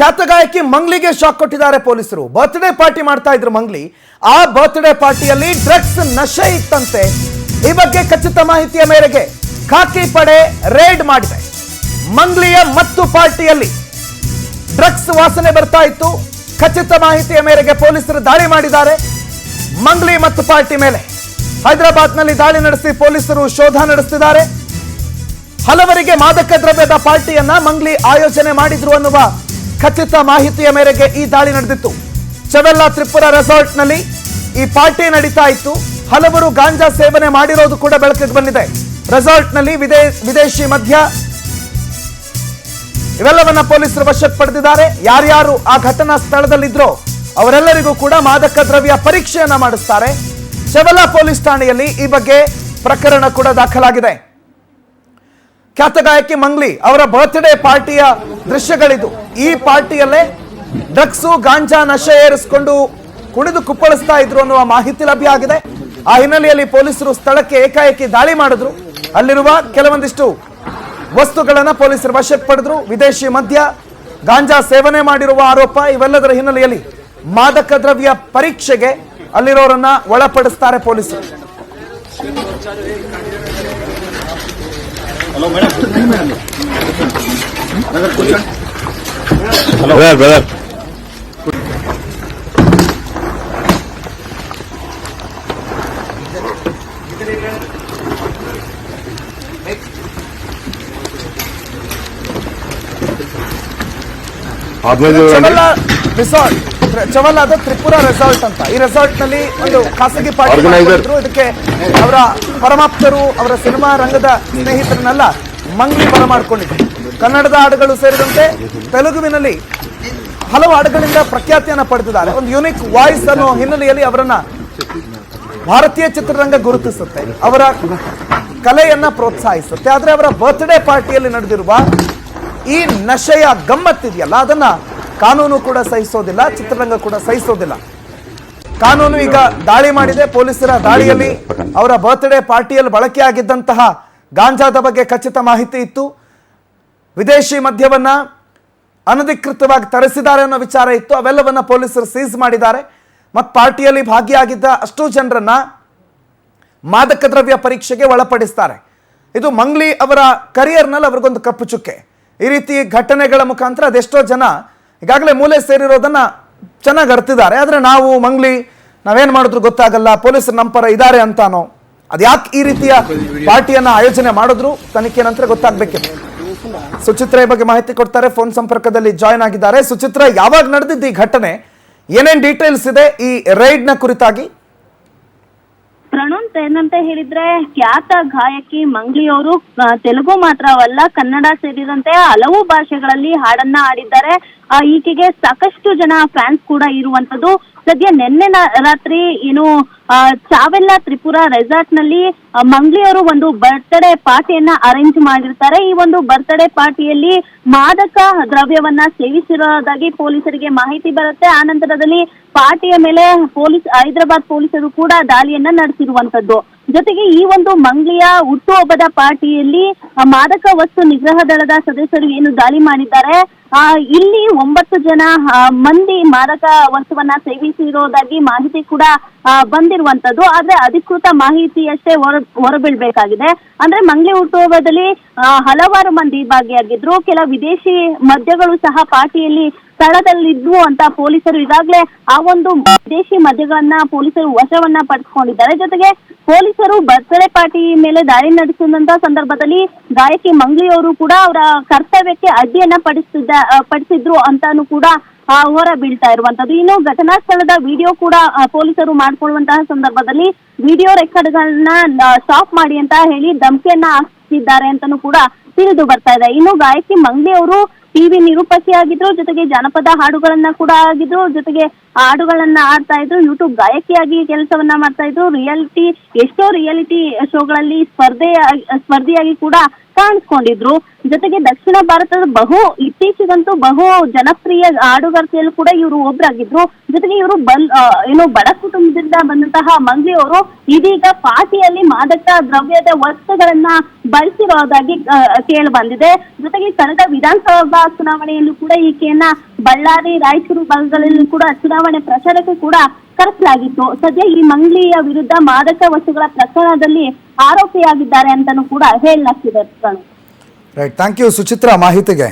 ಖ್ಯಾತ ಗಾಯಕಿ ಮಂಗ್ಲಿಗೆ ಶಾಕ್ ಕೊಟ್ಟಿದ್ದಾರೆ ಪೊಲೀಸರು. ಬರ್ತ್ಡೇ ಪಾರ್ಟಿ ಮಾಡ್ತಾ ಇದ್ರು ಮಂಗ್ಲಿ. ಆ ಬರ್ತ್ಡೇ ಪಾರ್ಟಿಯಲ್ಲಿ ಡ್ರಗ್ಸ್ ನಶೆ ಇತ್ತಂತೆ. ಈ ಬಗ್ಗೆ ಖಚಿತ ಮಾಹಿತಿಯ ಮೇರೆಗೆ ಖಾಕಿ ಪಡೆ ರೇಡ್ ಮಾಡಿದೆ. ಮಂಗ್ಲಿಯ ಮತ್ತು ಪಾರ್ಟಿಯಲ್ಲಿ ಡ್ರಗ್ಸ್ ವಾಸನೆ ಬರ್ತಾ ಇತ್ತು. ಖಚಿತ ಮಾಹಿತಿಯ ಮೇರೆಗೆ ಪೊಲೀಸರು ದಾಳಿ ಮಾಡಿದ್ದಾರೆ. ಮಂಗ್ಲಿ ಮತ್ತು ಪಾರ್ಟಿ ಮೇಲೆ ಹೈದರಾಬಾದ್ನಲ್ಲಿ ದಾಳಿ ನಡೆಸಿ ಪೊಲೀಸರು ಶೋಧ ನಡೆಸಿದ್ದಾರೆ. ಹಲವರಿಗೆ ಮಾದಕ ದ್ರವ್ಯದ ಪಾರ್ಟಿಯನ್ನ ಮಂಗ್ಲಿ ಆಯೋಜನೆ ಮಾಡಿದ್ರು ಅನ್ನುವ ಖಚಿತ ಮಾಹಿತಿಯ ಮೇರೆಗೆ ಈ ದಾಳಿ ನಡೆದಿತ್ತು. ಚವೆಲ್ಲಾ ತ್ರಿಪುರ ರೆಸಾರ್ಟ್ನಲ್ಲಿ ಈ ಪಾರ್ಟಿ ನಡೀತಾ ಇತ್ತು. ಹಲವರು ಗಾಂಜಾ ಸೇವನೆ ಮಾಡಿರೋದು ಕೂಡ ಬೆಳಕಿಗೆ ಬಂದಿದೆ. ರೆಸಾರ್ಟ್ನಲ್ಲಿ ವಿದೇಶಿ ಮದ್ಯ ಇವೆಲ್ಲವನ್ನ ಪೊಲೀಸರು ವಶಕ್ಕೆ ಪಡೆದಿದ್ದಾರೆ. ಯಾರ್ಯಾರು ಆ ಘಟನಾ ಸ್ಥಳದಲ್ಲಿದ್ರೋ ಅವರೆಲ್ಲರಿಗೂ ಕೂಡ ಮಾದಕ ದ್ರವ್ಯ ಪರೀಕ್ಷೆಯನ್ನ ಮಾಡಿಸ್ತಾರೆ. ಚವೆಲ್ಲಾ ಪೊಲೀಸ್ ಠಾಣೆಯಲ್ಲಿ ಈ ಬಗ್ಗೆ ಪ್ರಕರಣ ಕೂಡ ದಾಖಲಾಗಿದೆ. ಖ್ಯಾತ ಗಾಯಕಿ ಮಂಗ್ಲಿ ಅವರ ಬರ್ತ್ಡೇ ಪಾರ್ಟಿಯ ದೃಶ್ಯಗಳಿದು. ಈ ಪಾರ್ಟಿಯಲ್ಲೇ ಡ್ರಗ್ಸು ಗಾಂಜಾ ನಶೆ ಏರಿಸಿಕೊಂಡು ಕುಣಿದು ಕುಪ್ಪಳಿಸ್ತಾ ಇದ್ರು ಅನ್ನುವ ಮಾಹಿತಿ ಲಭ್ಯ ಆಗಿದೆ. ಆ ಹಿನ್ನೆಲೆಯಲ್ಲಿ ಪೊಲೀಸರು ಸ್ಥಳಕ್ಕೆ ಏಕಾಏಕಿ ದಾಳಿ ಮಾಡಿದ್ರು. ಅಲ್ಲಿರುವ ಕೆಲವೊಂದಿಷ್ಟು ವಸ್ತುಗಳನ್ನ ಪೊಲೀಸರು ವಶಕ್ಕೆ ಪಡೆದ್ರು. ವಿದೇಶಿ ಮದ್ಯ, ಗಾಂಜಾ ಸೇವನೆ ಮಾಡಿರುವ ಆರೋಪ, ಇವೆಲ್ಲದರ ಹಿನ್ನೆಲೆಯಲ್ಲಿ ಮಾದಕ ದ್ರವ್ಯ ಪರೀಕ್ಷೆಗೆ ಅಲ್ಲಿರೋರನ್ನ ಒಳಪಡಿಸ್ತಾರೆ ಪೊಲೀಸರು. Hello, madam. Hello, brother. ಚವಲ್ಲಾದ ತ್ರಿಪುರ ರೆಸಾರ್ಟ್ ಅಂತ. ಈ ರೆಸಾರ್ಟ್ ನಲ್ಲಿ ಒಂದು ಖಾಸಗಿ ಪಾರ್ಟಿ ಮಾಡಿದ್ರು. ಇದಕ್ಕೆ ಅವರ ಪರಮಾಪ್ತರು, ಅವರ ಸಿನಿಮಾ ರಂಗದ ಸ್ನೇಹಿತರನ್ನೆಲ್ಲ ಮಂಗ್ಲಿ ಬರಮಾಡಿಕೊಂಡಿದ್ರು. ಕನ್ನಡದ ಹಾಡುಗಳು ಸೇರಿದಂತೆ ತೆಲುಗುವಿನಲ್ಲಿ ಹಲವು ಹಾಡುಗಳಿಂದ ಪ್ರಖ್ಯಾತಿಯನ್ನ ಪಡೆದಿದ್ದಾರೆ. ಒಂದು ಯುನಿಕ್ ವಾಯ್ಸ್ ಅನ್ನೋ ಹಿನ್ನೆಲೆಯಲ್ಲಿ ಅವರನ್ನ ಭಾರತೀಯ ಚಿತ್ರರಂಗ ಗುರುತಿಸುತ್ತೆ, ಅವರ ಕಲೆಯನ್ನ ಪ್ರೋತ್ಸಾಹಿಸುತ್ತೆ. ಆದ್ರೆ ಅವರ ಬರ್ತ್ಡೇ ಪಾರ್ಟಿಯಲ್ಲಿ ನಡೆದಿರುವ ಈ ನಶೆಯ ಗಮ್ಮತ್ತಿದೆಯಲ್ಲ, ಅದನ್ನ ಕಾನೂನು ಕೂಡ ಸಹಿಸೋದಿಲ್ಲ, ಚಿತ್ರರಂಗ ಕೂಡ ಸಹಿಸೋದಿಲ್ಲ. ಕಾನೂನು ಈಗ ದಾಳಿ ಮಾಡಿದೆ. ಪೊಲೀಸರ ದಾಳಿಯಲ್ಲಿ ಅವರ ಬರ್ತ್ಡೇ ಪಾರ್ಟಿಯಲ್ಲಿ ಬಳಕೆಯಾಗಿದ್ದಂತಹ ಗಾಂಜಾದ ಬಗ್ಗೆ ಖಚಿತ ಮಾಹಿತಿ ಇತ್ತು. ವಿದೇಶಿ ಮದ್ಯವನ್ನ ಅನಧಿಕೃತವಾಗಿ ತರಿಸಿದ್ದಾರೆ ಅನ್ನೋ ವಿಚಾರ ಇತ್ತು. ಅವೆಲ್ಲವನ್ನ ಪೊಲೀಸರು ಸೀಸ್ ಮಾಡಿದ್ದಾರೆ. ಮತ್ತು ಪಾರ್ಟಿಯಲ್ಲಿ ಭಾಗಿಯಾಗಿದ್ದ ಅಷ್ಟು ಜನರನ್ನ ಮಾದಕ ದ್ರವ್ಯ ಪರೀಕ್ಷೆಗೆ ಒಳಪಡಿಸ್ತಾರೆ. ಇದು ಮಂಗ್ಲಿ ಅವರ ಕರಿಯರ್ನಲ್ಲಿ ಅವ್ರಿಗೊಂದು ಕಪ್ಪು ಚುಕ್ಕೆ. ಈ ರೀತಿ ಘಟನೆಗಳ ಮುಖಾಂತರ ಅದೆಷ್ಟೋ ಜನ ಈಗಾಗಲೇ ಮೂಲೆ ಸೇರಿರೋದನ್ನ ಚೆನ್ನಾಗಿ ಅರ್ತಿದ್ದಾರೆ. ಆದರೆ ನಾವು ಮಂಗ್ಲಿ ನಾವೇನ್ ಮಾಡಿದ್ರು ಗೊತ್ತಾಗಲ್ಲ, ಪೊಲೀಸರು ನಮ್ಮ ಪರ ಇದ್ದಾರೆ ಅಂತಾನೋ, ಅದ್ಯಾಕೆ ಈ ರೀತಿಯ ಪಾರ್ಟಿಯನ್ನ ಆಯೋಜನೆ ಮಾಡಿದ್ರು ತನಿಖೆ ನಂತರ ಗೊತ್ತಾಗ್ಬೇಕಿದೆ. ಸುಚಿತ್ರ ಈ ಬಗ್ಗೆ ಮಾಹಿತಿ ಕೊಡ್ತಾರೆ, ಫೋನ್ ಸಂಪರ್ಕದಲ್ಲಿ ಜಾಯ್ನ್ ಆಗಿದ್ದಾರೆ. ಸುಚಿತ್ರ, ಯಾವಾಗ ನಡೆದಿದ್ದು ಈ ಘಟನೆ, ಏನೇನ್ ಡೀಟೇಲ್ಸ್ ಇದೆ ಈ ರೈಡ್ ನ ಕುರಿತಾಗಿ? ಪ್ರಣೋಂತ್, ಏನಂತ ಹೇಳಿದ್ರೆ ಖ್ಯಾತ ಗಾಯಕಿ ಮಂಗ್ಲಿ ಅವರು ತೆಲುಗು ಮಾತ್ರವಲ್ಲ ಕನ್ನಡ ಸೇರಿದಂತೆ ಹಲವು ಭಾಷೆಗಳಲ್ಲಿ ಹಾಡನ್ನ ಹಾಡಿದ್ದಾರೆ. ಈಕೆಗೆ ಸಾಕಷ್ಟು ಜನ ಫ್ಯಾನ್ಸ್ ಕೂಡ ಇರುವಂತದ್ದು. ಸದ್ಯ ನಿನ್ನೆ ರಾತ್ರಿ ಏನು ಚಾವೆಲ್ಲಾ ತ್ರಿಪುರ ರೆಸಾರ್ಟ್ ನಲ್ಲಿ ಮಂಗ್ಲಿ ಅವರು ಒಂದು ಬರ್ತ್ಡೇ ಪಾರ್ಟಿಯನ್ನ ಅರೇಂಜ್ ಮಾಡಿರ್ತಾರೆ. ಈ ಒಂದು ಬರ್ತ್ಡೇ ಪಾರ್ಟಿಯಲ್ಲಿ ಮಾದಕ ದ್ರವ್ಯವನ್ನ ಸೇವಿಸಿರೋದಾಗಿ ಪೊಲೀಸರಿಗೆ ಮಾಹಿತಿ ಬರುತ್ತೆ. ಆ ನಂತರದಲ್ಲಿ ಪಾರ್ಟಿಯ ಮೇಲೆ ಹೈದರಾಬಾದ್ ಪೊಲೀಸರು ಕೂಡ ದಾಳಿಯನ್ನ ನಡೆಸಿರುವಂತದ್ದು. ಜೊತೆಗೆ ಈ ಒಂದು ಮಂಗ್ಲಿಯ ಹುಟ್ಟುಹಬ್ಬದ ಪಾರ್ಟಿಯಲ್ಲಿ ಮಾದಕ ವಸ್ತು ನಿಗ್ರಹ ದಳದ ಸದಸ್ಯರು ಏನು ದಾಳಿ ಮಾಡಿದ್ದಾರೆ, ಇಲ್ಲಿ 9 ಜನ ಮಂದಿ ಮಾದಕ ವಸ್ತುವನ್ನ ಸೇವಿಸಿರೋದಾಗಿ ಮಾಹಿತಿ ಕೂಡ ಬಂದಿರುವಂತದ್ದು. ಆದ್ರೆ ಅಧಿಕೃತ ಮಾಹಿತಿಯಷ್ಟೇ ಹೊರಬೀಳ್ಬೇಕಾಗಿದೆ. ಅಂದ್ರೆ ಮಂಗ್ಲಿ ಹುಟ್ಟುಹಬ್ಬದಲ್ಲಿ ಹಲವಾರು ಮಂದಿ ಭಾಗಿಯಾಗಿದ್ರು. ಕೆಲ ವಿದೇಶಿ ಮದ್ಯಗಳು ಸಹ ಪಾರ್ಟಿಯಲ್ಲಿ ಸ್ಥಳದಲ್ಲಿದ್ವು ಅಂತ ಪೊಲೀಸರು ಈಗಾಗಲೇ ಆ ಒಂದು ವಿದೇಶಿ ಮದ್ಯಗಳನ್ನ ಪೊಲೀಸರು ವಶವನ್ನ ಪಡಿಸ್ಕೊಂಡಿದ್ದಾರೆ. ಜೊತೆಗೆ ಪೊಲೀಸರು ಬರ್ತ್ಡೇ ಪಾರ್ಟಿ ಮೇಲೆ ದಾಳಿ ನಡೆಸಿದಂತ ಸಂದರ್ಭದಲ್ಲಿ ಗಾಯಕಿ ಮಂಗ್ಲಿ ಅವರು ಕೂಡ ಅವರ ಕರ್ತವ್ಯಕ್ಕೆ ಅಡ್ಡಿಯನ್ನ ಪಡಿಸಿದ್ರು ಅಂತಾನು ಕೂಡ ಹೊರ ಬೀಳ್ತಾ ಇರುವಂತದ್ದು. ಇನ್ನು ಘಟನಾ ಸ್ಥಳದ ವಿಡಿಯೋ ಕೂಡ ಪೊಲೀಸರು ಮಾಡ್ಕೊಳ್ಳುವಂತಹ ಸಂದರ್ಭದಲ್ಲಿ ವಿಡಿಯೋ ರೆಕಾರ್ಡ್ಗಳನ್ನ ಸ್ಟಾಪ್ ಮಾಡಿ ಅಂತ ಹೇಳಿ ಧಮಕಿಯನ್ನ ಹಾಕ್ತಿದ್ದಾರೆ ಅಂತಾನು ಕೂಡ ತಿಳಿದು ಬರ್ತಾ ಇದೆ. ಇನ್ನು ಗಾಯಕಿ ಮಂಗ್ಲಿ ಅವರು ಟಿವಿ ನಿರೂಪಕಿಯಾಗಿದ್ರು, ಜೊತೆಗೆ ಜನಪದ ಹಾಡುಗಳನ್ನ ಕೂಡ ಆಗಿದ್ರು, ಜೊತೆಗೆ ಹಾಡುಗಳನ್ನ ಆಡ್ತಾ ಇದ್ರು, ಯೂಟ್ಯೂಬ್ ಗಾಯಕಿಯಾಗಿ ಕೆಲಸವನ್ನ ಮಾಡ್ತಾ ಇದ್ರು, ಎಷ್ಟೋ ರಿಯಾಲಿಟಿ ಶೋಗಳಲ್ಲಿ ಸ್ಪರ್ಧೆಯಾಗಿ ಕೂಡ ಕಾಣಿಸ್ಕೊಂಡಿದ್ರು. ಜೊತೆಗೆ ದಕ್ಷಿಣ ಭಾರತದ ಇತ್ತೀಚೆಗಂತೂ ಬಹು ಜನಪ್ರಿಯ ಹಾಡುಗಾರ್ತಿಯಲ್ಲೂ ಕೂಡ ಇವರು ಒಬ್ರಾಗಿದ್ರು. ಜೊತೆಗೆ ಇವರು ಬಡ ಕುಟುಂಬದಿಂದ ಬಂದಂತಹ ಮಂಗ್ಲಿ ಅವರು ಇದೀಗ ಪಾರ್ಟಿಯಲ್ಲಿ ಮಾದಕ ದ್ರವ್ಯದ ವಸ್ತುಗಳನ್ನ ಬಳಸಿರೋದಾಗಿ ಕೇಳಿ ಬಂದಿದೆ. ಜೊತೆಗೆ ಕಳೆದ ವಿಧಾನಸಭಾ ಚುನಾವಣೆಯಲ್ಲೂ ಕೂಡ ಈಕೆಯನ್ನ ಬಳ್ಳಾರಿ, ರಾಯಚೂರು ಭಾಗಗಳಲ್ಲಿ ಕೂಡ ಚುನಾವಣೆ ಪ್ರಚಾರಕ್ಕೆ ಕೂಡ ಕರೆಸಲಾಗಿತ್ತು. ಸದ್ಯ ಈ ಮಂಗ್ಲಿಯ ವಿರುದ್ಧ ಮಾದಕ ವಸ್ತುಗಳ ಪ್ರಕರಣದಲ್ಲಿ ಆರೋಪಿಯಾಗಿದ್ದಾರೆ ಅಂತಾನೂ ಕೂಡ ಹೇಳಲಾಗ್ತಿದೆ. ರೈಟ್, ಥ್ಯಾಂಕ್ ಯು ಸುಚಿತ್ರಾ ಮಾಹಿತಿಗೆ.